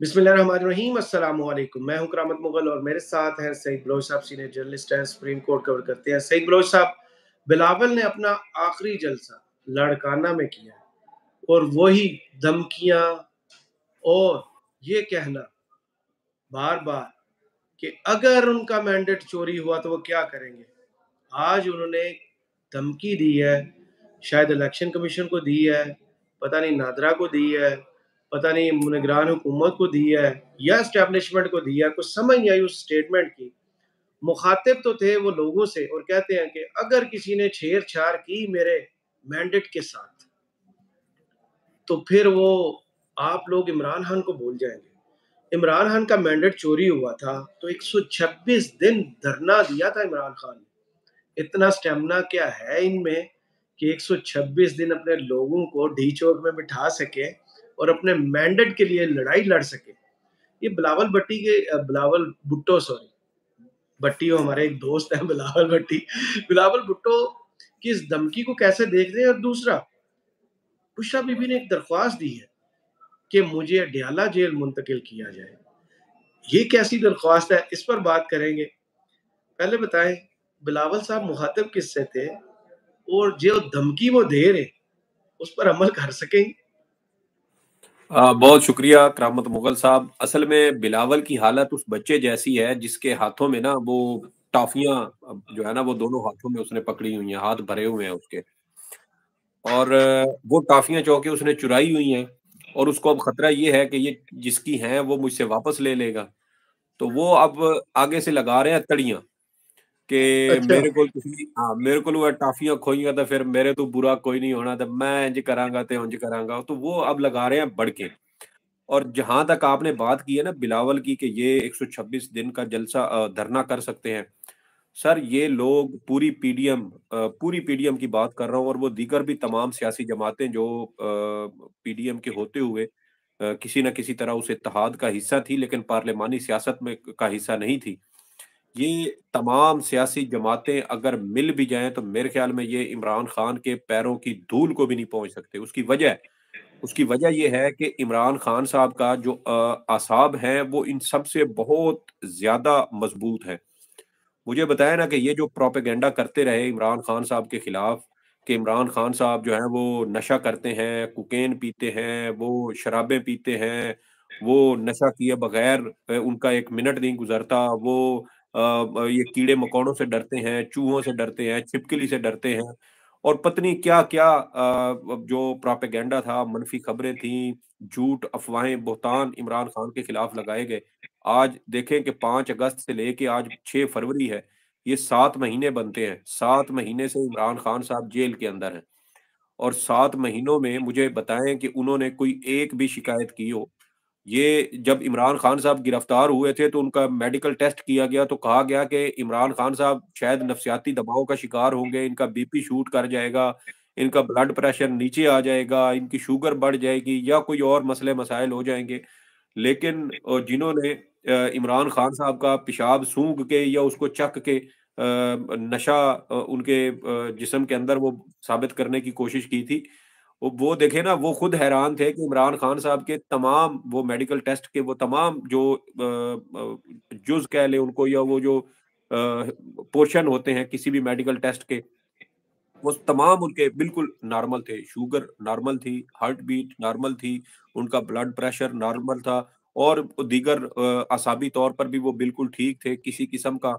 बिस्मिल्लाहिर्रहमानिर्रहीम, अस्सलाम वालेकुम। मैं हूं करामत मुगल और मेरे साथ हैं सईद बलोच साहब, सीनियर जर्नलिस्ट हैं, सुप्रीम कोर्ट कवर करते हैं। सईद बलोच साहब, बिलावल ने अपना आखिरी जलसा लाड़काना में किया और वही धमकियां और ये कहना बार बार कि अगर उनका मैंडेट चोरी हुआ तो वो क्या करेंगे। आज उन्होंने धमकी दी है, शायद इलेक्शन कमीशन को दी है, पता नहीं नादरा को दी है, पता नहीं निगरान हुकूमत को दी है या एस्टेब्लिशमेंट को दी है, कुछ समझ नहीं आई उस स्टेटमेंट की। मुखातिब तो थे वो लोगों से और कहते हैं कि अगर किसी ने छेड़छाड़ की मेरे मैंडेट के साथ तो फिर वो आप लोग इमरान खान को भूल जाएंगे। इमरान खान का मैंडेट चोरी हुआ था तो 126 दिन धरना दिया था इमरान खान ने। इतना स्टेमिना क्या है इनमें कि 126 दिन अपने लोगों को ढी चौक में बिठा सके और अपने मैंडेट के लिए लड़ाई लड़ सके। ये बिलावल भुट्टो, सॉरी, भट्टी, वो हमारे एक दोस्त है बिलावल भट्टी, बिलावल भुट्टो की इस धमकी को कैसे देख रहे हैं। और दूसरा, बुशरा बीबी ने एक दरख्वास्त दी है कि मुझे अडयाला जेल मुंतकिल किया जाए। ये कैसी दरख्वास्त है, इस पर बात करेंगे। पहले बताएं, बिलावल साहब मुखातिब किससे थे और जो धमकी वो दे रहे उस पर अमल कर सकेंगे? बहुत शुक्रिया करामत मुगल साहब। असल में बिलावल की हालत उस बच्चे जैसी है जिसके हाथों में ना वो टॉफियां जो है ना वो दोनों हाथों में उसने पकड़ी हुई हैं, हाथ भरे हुए हैं उसके। और वो टॉफियां चौके उसने चुराई हुई हैं और उसको अब खतरा ये है कि ये जिसकी हैं वो मुझसे वापस ले लेगा। तो वो अब आगे से लगा रहे हैं तड़ियां कि अच्छा। मेरे को टाफियां खोईगा तो फिर मेरे तो बुरा कोई नहीं होना, तो मैं इंज करांगा तो उंज करांगा। तो वो अब लगा रहे हैं बढ़के। और जहां तक आपने बात की है ना बिलावल की कि ये 126 दिन का जलसा धरना कर सकते हैं। सर ये लोग पूरी पीडीएम की बात कर रहा हूँ और वो दीगर भी तमाम सियासी जमातें जो पीडीएम के होते हुए किसी न किसी तरह उस इत्तेहाद का हिस्सा थी लेकिन पार्लिमानी सियासत में का हिस्सा नहीं थी। ये तमाम सियासी जमातें अगर मिल भी जाएं तो मेरे ख्याल में ये इमरान खान के पैरों की धूल को भी नहीं पहुंच सकते। उसकी वजह ये है कि इमरान खान साहब का जो आसाब हैं वो इन सब से बहुत ज्यादा मजबूत है। मुझे बताया ना कि ये जो प्रोपेगेंडा करते रहे इमरान खान साहब के खिलाफ कि इमरान खान साहब जो है वो नशा करते हैं, कोकेन पीते हैं, वो शराबें पीते हैं, वो नशा किए बगैर उनका एक मिनट नहीं गुजरता, वो ये कीड़े मकोड़ों से डरते हैं, चूहों से डरते हैं, छिपकली से डरते हैं। और पत्नी क्या क्या जो प्रोपेगेंडा था, मनफी खबरें थी, झूठ, अफवाहें, बहतान इमरान खान के खिलाफ लगाए गए। आज देखें कि 5 अगस्त से लेके आज 6 फरवरी है, ये 7 महीने बनते हैं। 7 महीने से इमरान खान साहब जेल के अंदर हैं और 7 महीनों में मुझे बताएं कि उन्होंने कोई एक भी शिकायत की हो। ये जब इमरान खान साहब गिरफ्तार हुए थे तो उनका मेडिकल टेस्ट किया गया तो कहा गया कि इमरान खान साहब शायद नफसियाती दबाव का शिकार होंगे, इनका बीपी शूट कर जाएगा, इनका ब्लड प्रेशर नीचे आ जाएगा, इनकी शुगर बढ़ जाएगी या कोई और मसले मसाइल हो जाएंगे। लेकिन जिन्होंने इमरान खान साहब का पेशाब सूंघ के या उसको चख के नशा उनके जिस्म के अंदर वो साबित करने की कोशिश की थी, वो देखे ना, वो खुद हैरान थे कि इमरान खान साहब के तमाम वो मेडिकल टेस्ट के वो तमाम जो जुज कह लें उनको या वो जो पोर्शन होते हैं किसी भी मेडिकल टेस्ट के, वो तमाम उनके बिल्कुल नॉर्मल थे। शुगर नॉर्मल थी, हार्ट बीट नॉर्मल थी, उनका ब्लड प्रेशर नॉर्मल था और दीगर असाबी तौर पर भी वो बिल्कुल ठीक थे। किसी किस्म का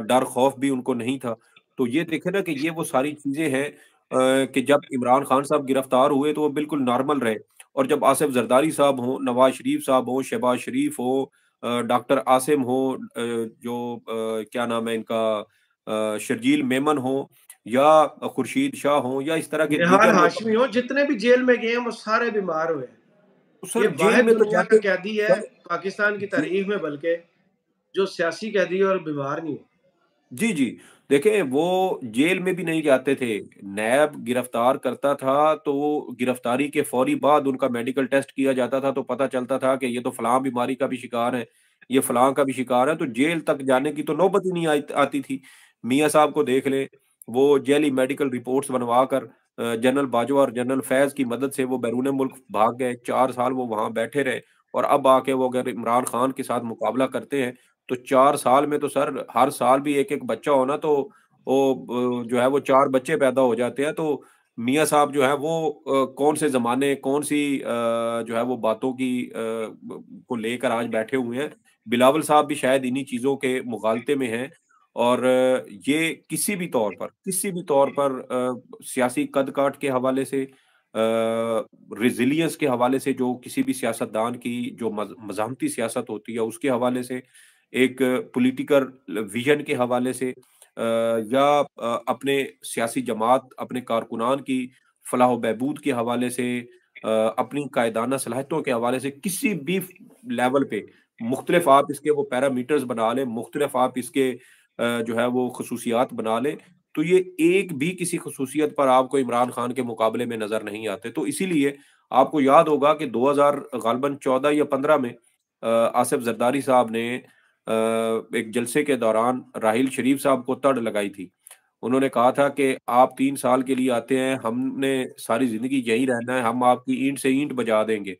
डर खौफ भी उनको नहीं था। तो ये देखे ना कि ये वो सारी चीजें हैं कि जब इमरान खान साहब गिरफ्तार हुए तो वो बिल्कुल नॉर्मल रहे। और जब आसिफ जरदारी साहब हों, नवाज शरीफ साहब हों, शहबाज शरीफ हो, डॉक्टर आसिम हो, जो क्या नाम है इनका, शर्जील मेमन हो या खुर्शीद शाह हो या इस तरह के निहाल दीगर वो हाशमी हो, जितने भी जेल में गए हैं वो सारे बीमार हुए हैं। ये सर जेल वाहिद में तो दुनिया का जाके कैदी है सर पाकिस्तान की जी तारीख में, बल्कि जो सियासी कैदी है और बीमार नहीं हो। जी जी, देखें वो जेल में भी नहीं जाते थे। नैब गिरफ्तार करता था तो गिरफ्तारी के फौरी बाद उनका मेडिकल टेस्ट किया जाता था तो पता चलता था कि ये तो फलां बीमारी का भी शिकार है, ये फलां का भी शिकार है। तो जेल तक जाने की तो नौबत ही नहीं आती थी। मियाँ साहब को देख लें, वो जेली मेडिकल रिपोर्ट्स बनवा कर जनरल बाजवा और जनरल फैज की मदद से वो बैरून मुल्क भाग गए। 4 साल वो वहां बैठे रहे और अब आके वो अगर इमरान खान के साथ मुकाबला करते हैं, तो 4 साल में तो सर हर साल भी एक एक बच्चा होना, तो वो जो है वो 4 बच्चे पैदा हो जाते हैं। तो मियाँ साहब जो है वो कौन से जमाने, कौन सी जो है वो बातों की को लेकर आज बैठे हुए हैं। बिलावल साहब भी शायद इन्हीं चीजों के मुगालते में हैं। और ये किसी भी तौर पर सियासी कद काठ के हवाले से, रिजिलियंस के हवाले से, जो किसी भी सियासतदान की जो मज़ाहमती सियासत होती है उसके हवाले से, एक पॉलिटिकल विजन के हवाले से, या अपने सियासी जमात, अपने कारकुनान की फलाह व बहबूद के हवाले से, अपनी कायदाना सलाहियतों के हवाले से, किसी भी लेवल पे मुख्तलिफ आप इसके वो पैरामीटर्स बना लें, मुख्तलिफ आप इसके जो है वो खसूसियात बना लें, तो ये एक भी किसी खसूसियत पर आपको इमरान खान के मुकाबले में नज़र नहीं आते। तो इसीलिए आपको याद होगा कि 2000 गालिबन 14 या 15 में आसिफ ज़रदारी साहब ने एक जलसे के दौरान राहील शरीफ साहब को तड़ लगाई थी। उन्होंने कहा था कि आप 3 साल के लिए आते हैं, हमने सारी ज़िंदगी यहीं रहना है, हम आपकी ईंट से ईंट बजा देंगे।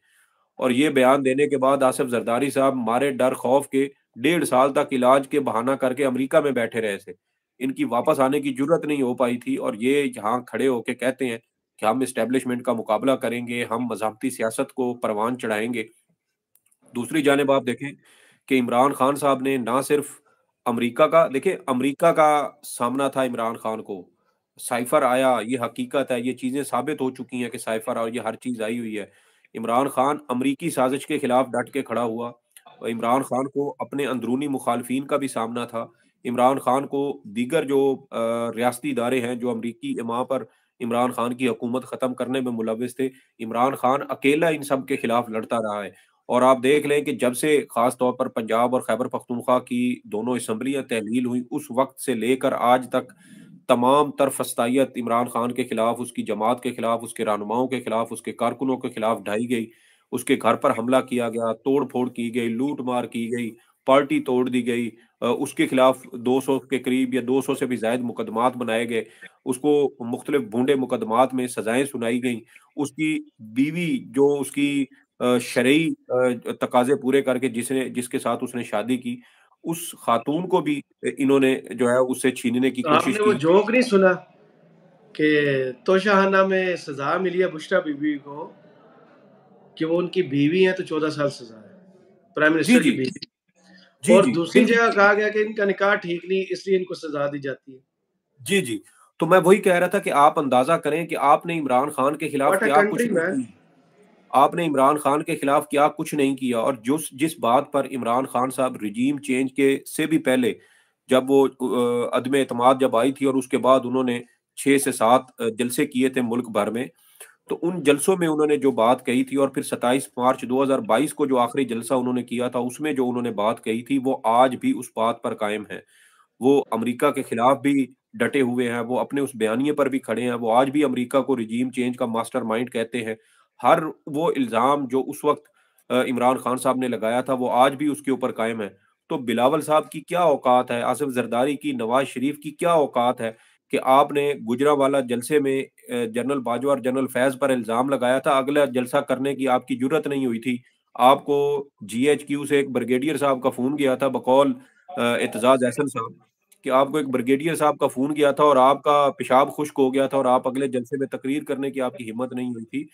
और ये बयान देने के बाद आसिफ ज़रदारी साहब मारे डर खौफ के 1.5 साल तक इलाज के बहाना करके अमेरिका में बैठे रहे थे। इनकी वापस आने की जुर्रत नहीं हो पाई थी, और ये यहाँ खड़े होके कहते हैं कि हम एस्टेब्लिशमेंट का मुकाबला करेंगे, हम मज़ाहमती सियासत को परवान चढ़ाएँगे। दूसरी जानिब आप देखें कि इमरान खान साहब ने ना सिर्फ अमेरिका का सामना था इमरान खान को। साइफ़र आया, ये हकीकत है, ये चीज़ें साबित हो चुकी हैं कि साइफ़र और ये हर चीज़ आई हुई है। इमरान खान अमरीकी साज़िश के खिलाफ डट के खड़ा हुआ, और इमरान खान को अपने अंदरूनी मुखालफिन का भी सामना था। इमरान खान को दीगर जो रियासती इदारे हैं, जो अमरीकी वहाँ पर इमरान खान की हुकूमत ख़त्म करने में मुलव्विस थे, इमरान खान अकेला इन सब के खिलाफ लड़ता रहा है। और आप देख लें कि जब से ख़ास तौर पर पंजाब और खैबर पख्तूनख्वा की दोनों असेंबलियाँ तहलील हुई, उस वक़्त से लेकर आज तक तमाम तर फस्तायत इमरान खान के खिलाफ, उसकी जमात के खिलाफ, उसके रहनुमाओं के खिलाफ, उसके कारकुनों के खिलाफ ढाई गई। उसके घर पर हमला किया गया, तोड़-फोड़ की गई, लूट-मार की गई, पार्टी तोड़ दी गई। उसके खिलाफ 200 के करीब या 200 से भी ज़ायद मुकदमात बनाए गए। उसको मुख्तलिफ भूंडे मुकदमात में सज़ाएँ सुनाई गईं। उसकी बीवी जो उसकी शरई तकाज़े पूरे करके जिसके साथ उसने शादी की, उस खातून को भी इन्होंने जो है उससे छीनने की कोशिश आपने वो की। जोक नहीं सुना कि तोशाखाना में सजा मिली है बुशरा बीबी को कि वो उनकी बीवी है तो 14 साल सजा है, प्राइम जी, मिनिस्टर की जी। बीवी। जी, और जी। दूसरी बिल्कुल। जगह कहा गया कि इनका निकाह ठीक नहीं, इसलिए इनको सजा दी जाती है। जी, जी। तो मैं वही कह रहा था कि आप अंदाज़ा करें कि आपने इमरान खान के खिलाफ व्हाट अ क्या कुछ कंट्री नहीं मैन। किया। आपने इमरान खान के खिलाफ क्या कुछ नहीं किया, और जिस बात पर इमरान खान साहब रिजीम चेंज के से भी पहले, जब वो अदम एतमाद जब आई थी और उसके बाद उन्होंने 6 से 7 जलसे किए थे मुल्क भर में, तो उन जलसों में उन्होंने जो बात कही थी, और फिर 27 मार्च 2022 को जो आखिरी जलसा उन्होंने किया था, उसमें जो उन्होंने बात कही थी, वो आज भी उस बात पर कायम है। वो अमेरिका के खिलाफ भी डटे हुए हैं, वो अपने उस बयानिए पर भी खड़े हैं, वो आज भी अमेरिका को रिजीम चेंज का मास्टरमाइंड कहते हैं। हर वो इल्ज़ाम जो उस वक़्त इमरान खान साहब ने लगाया था, वो आज भी उसके ऊपर कायम है। तो बिलावल साहब की क्या औकात है, आसिफ ज़रदारी की, नवाज़ शरीफ की क्या औकात है कि आपने गुजरांवाला जलसे में जनरल बाजवा और जनरल फैज़ पर इल्ज़ाम लगाया था, अगला जलसा करने की आपकी जुर्रत नहीं हुई थी। आपको जीएचक्यू से एक ब्रिगेडियर साहब का फ़ोन गया था बकौल एतजाज़ अहसन साहब, कि आपको एक ब्रिगेडियर साहब का फ़ोन गया था और आपका पेशाब खुश्क हो गया था, और आप अगले जलसे में तकरीर करने की आपकी हिम्मत नहीं हुई थी।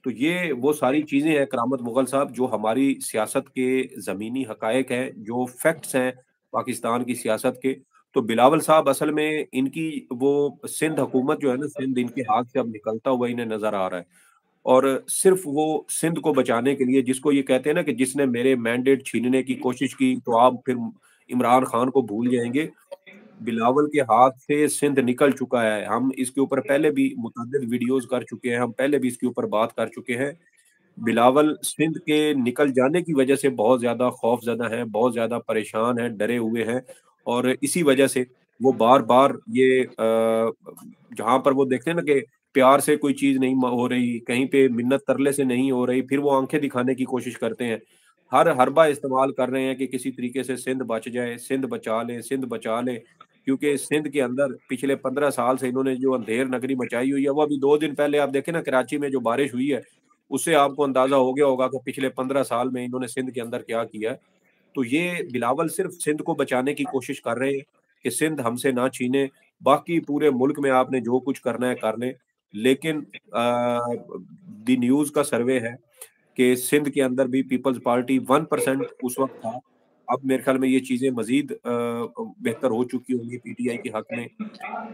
तो ये वो सारी चीज़ें हैं करामत मुग़ल साहब, जो हमारी सियासत के ज़मीनी हक़ाइक़ हैं, जो फैक्ट्स हैं पाकिस्तान की सियासत के। तो बिलावल साहब असल में इनकी वो सिंध हुकूमत जो है ना, सिंध इनके हाथ से अब निकलता हुआ इन्हें नज़र आ रहा है। और सिर्फ़ वो सिंध को बचाने के लिए, जिसको ये कहते हैं ना कि जिसने मेरे मैंडेट छीनने की कोशिश की, तो आप फिर इमरान खान को भूल जाएँगे। बिलावल के हाथ से सिंध निकल चुका है। हम इसके ऊपर पहले भी मुतअद्दिद वीडियोज़ कर चुके हैं, हम पहले भी इसके ऊपर बात कर चुके हैं। बिलावल सिंध के निकल जाने की वजह से बहुत ज़्यादा खौफ़ज़दा हैं, बहुत ज़्यादा परेशान हैं, डरे हुए हैं, और इसी वजह से वो बार-बार ये जहाँ पर वो देखते हैं ना कि प्यार से कोई चीज़ नहीं हो रही, कहीं पे मिन्नत तरले से नहीं हो रही, फिर वो आँखें दिखाने की कोशिश करते हैं। हर हरबा इस्तेमाल कर रहे हैं कि किसी तरीके से सिंध बच जाए, सिंध बचा लें, सिंध बचा लें। क्योंकि सिंध के अंदर पिछले 15 साल से इन्होंने जो अंधेर नगरी मचाई हुई है, वो अभी 2 दिन पहले आप देखें ना, कराची में जो बारिश हुई है, उससे आपको अंदाज़ा हो गया होगा कि पिछले 15 साल में इन्होंने सिंध के अंदर क्या किया है। तो ये बिलावल सिर्फ़ सिंध को बचाने की कोशिश कर रहे हैं कि सिंध हमसे ना छीने, बाकी पूरे मुल्क में आपने जो कुछ करना है कर लें। लेकिन दी न्यूज़ का सर्वे है कि सिंध के अंदर भी पीपल्स पार्टी 1% उस वक़्त था। अब मेरे ख़्याल में ये चीज़ें मज़ीद बेहतर हो चुकी होंगी पीटीआई के हक़ में।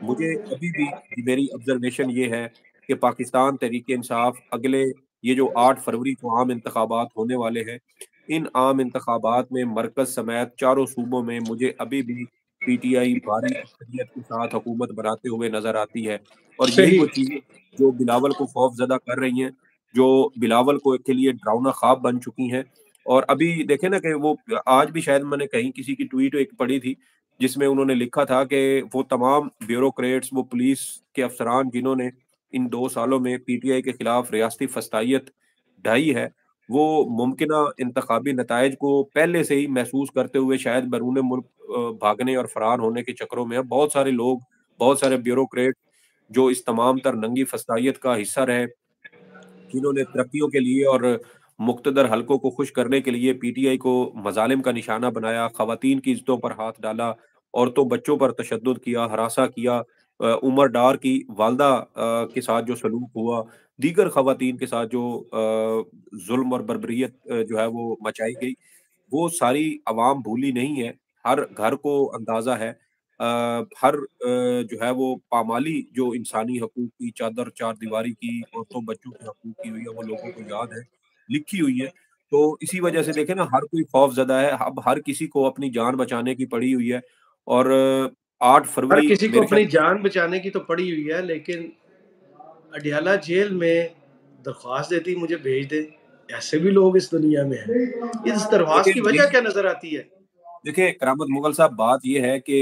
मुझे अभी भी मेरी ऑब्ज़र्वेशन ये है कि पाकिस्तान तहरीक-ए-इंसाफ अगले ये जो 8 फरवरी को आम इंतखाबात होने वाले हैं, इन आम इंतखाबात में मरकज़ समेत चारों सूबों में मुझे अभी भी पीटीआई भारी अक्सरियत के साथ हुकूमत बनाते हुए नज़र आती है। और यही सही। वो चीज़ें जो बिलावल को खौफ़ज़दा कर रही हैं, जो बिलावल को के लिए डरावना ख़्वाब बन चुकी हैं। और अभी देखें ना कि वो आज भी शायद मैंने कहीं किसी की ट्वीट एक पढ़ी थी, जिसमें उन्होंने लिखा था कि वो तमाम ब्यूरोक्रेट्स, वो पुलिस के अफ़सरान जिन्होंने इन 2 सालों में पीटीआई के खिलाफ रियासती फस्तायत ढाई है, वो मुमकिना इंतखाबी नताइज को पहले से ही महसूस करते हुए शायद बैरून मुल्क भागने और फरार होने के चक्करों में अब बहुत सारे लोग, बहुत सारे ब्यूरोक्रेट जो इस तमाम तर नंगी फस्तायत का हिस्सा रहे, जिन्होंने तरक्कियों के लिए और मुक़्तदर हलकों को खुश करने के लिए पीटीआई को मज़ालिम का निशाना बनाया, ख़वातीन की इज़्ज़तों पर हाथ डाला, औरतों बच्चों पर तशद्दुद किया, हरासा किया, उमर डार की वालदा के साथ जो सलूक हुआ, दीगर ख़वातीन के साथ जो ज़ुल्म और बर्बरियत जो है वो मचाई गई, वो सारी अवाम भूली नहीं है। हर घर को अंदाज़ा है। हर जो है वो पामाली जो इंसानी हकूक़ की चादर चारदीवारी की, औरतों बच्चों के हकूक़ की हुई है, वो लोगों को याद है, लिखी हुई है। तो इसी वजह से देखें ना हर कोई खौफ़ज़दा है, अब हर किसी को अपनी जान बचाने की पड़ी हुई है और 8 हर फरवरी किसी को मेरे ख़्याल अपनी में जान बचाने की तो पड़ी हुई है, लेकिन अडियाला जेल में दरख्वास्त देती मुझे भेज दें, ऐसे भी लोग इस दुनिया में हैं। इस दरख्वास्त देखिए की वजह यही क्या नज़र आती है? देखिए, करामत मुग़ल साहब बात ये है कि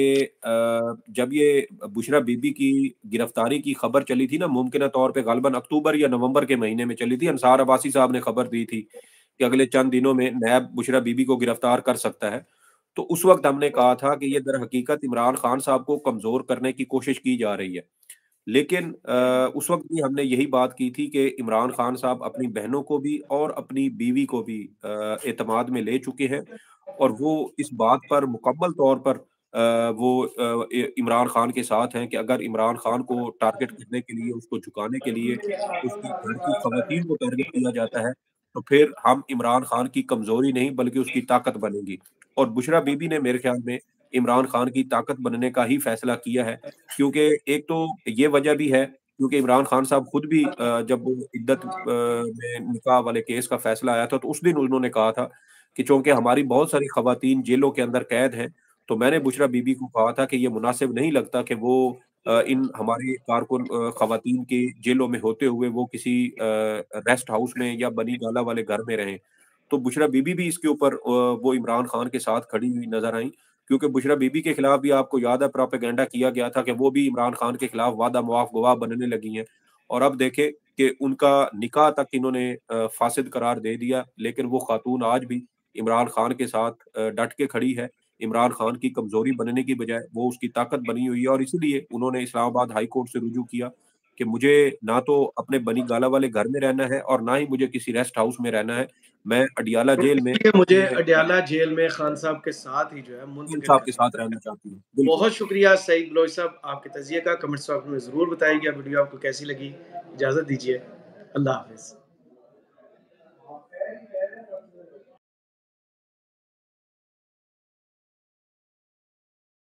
जब ये बुशरा बीबी की गिरफ्तारी की खबर चली थी ना, मुमकिना तौर पे ग़ालिबन अक्टूबर या नवंबर के महीने में चली थी। अंसार अब्बासी साहब ने खबर दी थी कि अगले चंद दिनों में नैब बुशरा बीबी को गिरफ्तार कर सकता है। तो उस वक़्त हमने कहा था कि ये दर हकीकत इमरान खान साहब को कमज़ोर करने की कोशिश की जा रही है। लेकिन उस वक़्त भी हमने यही बात की थी कि इमरान खान साहब अपनी बहनों को भी और अपनी बीवी को भी एतमाद में ले चुके हैं और वो इस बात पर मुकम्मल तौर पर वो इमरान खान के साथ हैं कि अगर इमरान खान को टारगेट करने के लिए, उसको झुकाने के लिए, उसकी घर की ख़वातीन को टारगेट किया जाता है, तो फिर हम इमरान खान की कमज़ोरी नहीं बल्कि उसकी ताकत बनेंगी। और बुशरा बीबी ने मेरे ख़्याल में इमरान खान की ताकत बनने का ही फ़ैसला किया है। क्योंकि एक तो ये वजह भी है क्योंकि इमरान खान साहब खुद भी जब इद्दत में निकाह वाले केस का फैसला आया था, तो उस दिन उन्होंने कहा था कि चूँकि हमारी बहुत सारी खवातीन जेलों के अंदर कैद हैं, तो मैंने बुशरा बीबी को कहा था कि ये मुनासिब नहीं लगता कि वो इन हमारे कारकुन खवातीन के जेलों में होते हुए वो किसी रेस्ट हाउस में या बनी गाला वाले घर में रहें। तो बुशरा बीबी भी इसके ऊपर वो इमरान खान के साथ खड़ी हुई नज़र आईं। क्योंकि बुशरा बीबी के खिलाफ भी आपको याद है प्रोपेगेंडा किया गया था कि वो भी इमरान खान के खिलाफ वादा मुआफ़ गवाह बनने लगी हैं और अब देखें कि उनका निकाह तक इन्होंने फासिद करार दे दिया, लेकिन वो खातून आज भी इमरान खान के साथ डट के खड़ी है। इमरान खान की कमज़ोरी बनने की बजाय वो उसकी ताकत बनी हुई है और इसीलिए उन्होंने इस्लामाबाद हाई कोर्ट से रुजू किया कि मुझे ना तो अपने बनी गाला वाले घर में रहना है और ना ही मुझे किसी रेस्ट हाउस में रहना है। मैं अडियाला और जेल में इसलिए मुझे अपने अडियाला जेल में खान साहब के साथ ही जो है वकील मुंतकिल साहब के करना साथ रहना चाहता हूँ। चाहती हूँ। बिल्कुल। बहुत शुक्रिया सईद बलोच साहब, आपके तज़िये का कमेंट्स बॉक्स में ज़रूर बताइएगा। वीडियो आपको कैसी लगी? इजाज़त दीजिए। अल्लाह हाफ़िज़।